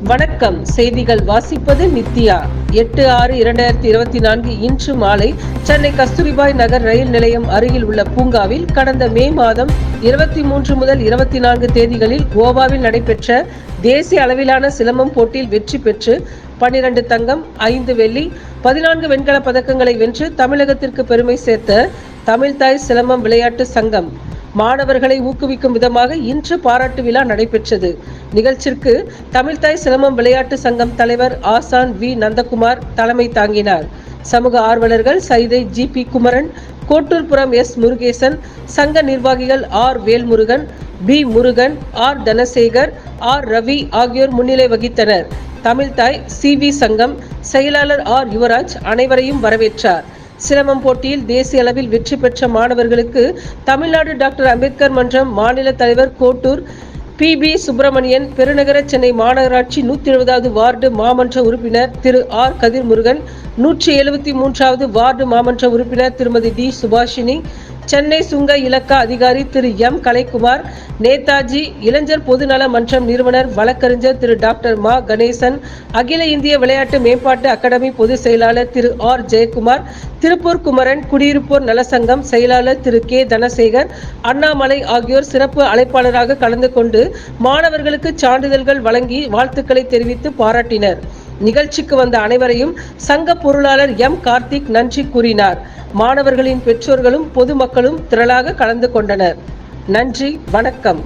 வணக்கம். செய்திகள் வாசிப்பது நித்யா. 8/6/2024 இன்று மாலை சென்னை கஸ்தூரிபாய் நகர் ரயில் நிலையம் அருகில் உள்ள பூங்காவில் கடந்த மே மாதம் 23 முதல் 24 தேதிகளில் கோவாவில் நடைபெற்ற தேசிய அளவிலான சிலம்பம் போட்டியில் வெற்றி பெற்று 12 தங்கம், 5 வெள்ளி, 14 வெண்கல பதக்கங்களை வென்று தமிழகத்திற்கு பெருமை சேர்த்த தமிழ்தாய் சிலம்பம் விளையாட்டு சங்கம் மாணவர்களை ஊக்குவிக்கும் விதமாக இன்று பாராட்டு விழா நடைபெற்றது. நிகழ்ச்சிக்கு தமிழ்தாய் சிலம்பம் விளையாட்டு சங்கம் தலைவர் ஆசான் வி நந்தகுமார் தலைமை தாங்கினார். சமூக ஆர்வலர்கள் சைதை ஜி.பி. குமரன், கோட்டூர்புரம் எஸ். முருகேசன், சங்க நிர்வாகிகள் R. Velmurugan, P. Murugan, R. Dhanasekar, R. Ravi ஆகியோர் முன்னிலை வகித்தனர். தமிழ்தாய் சி.வி. சங்கம் செயலாளர் ஆர். யுவராஜ் அனைவரையும் வரவேற்றார். சிலம்பம் போட்டியில் தேசிய அளவில் வெற்றி பெற்ற மாணவர்களுக்கு தமிழ்நாடு டாக்டர் அம்பேத்கர் மன்றம் மாநில தலைவர் கோட்டூர் பி. சுப்பிரமணியன், பெருநகர சென்னை மாநகராட்சி 170வது வார்டு மாமன்ற உறுப்பினர் திரு ஆர். கதிர்முருகன், 173வது வார்டு மாமன்ற உறுப்பினர் திருமதி டி. சுபாஷினி, சென்னை சுங்க இலக்க அதிகாரி திரு எம். கலைக்குமார், நேதாஜி இளைஞர் பொதுநல மன்றம் நிறுவனர் வழக்கறிஞர் திரு டாக்டர் மா. கணேசன், அகில இந்திய விளையாட்டு மேம்பாட்டு அகாடமி பொதுச் செயலாளர் திரு ஆர். ஜெயக்குமார், திருப்பூர் குமரன் குடியிருப்போர் நலசங்கம் செயலாளர் திரு கே. தனசேகர், அண்ணாமலை ஆகியோர் சிறப்பு அழைப்பாளராக கலந்து கொண்டு மாணவர்களுக்கு சான்றிதழ்கள் வழங்கி வாழ்த்துக்களை தெரிவித்து பாராட்டினர். நிகழ்ச்சிக்கு வந்த அனைவரையும் சங்க பொருளாளர் எம். கார்த்திக் நன்றி கூறினார். மாணவர்களின் பெற்றோர்களும் பொதுமக்களும் திரளாக கலந்து கொண்டனர். நன்றி, வணக்கம்.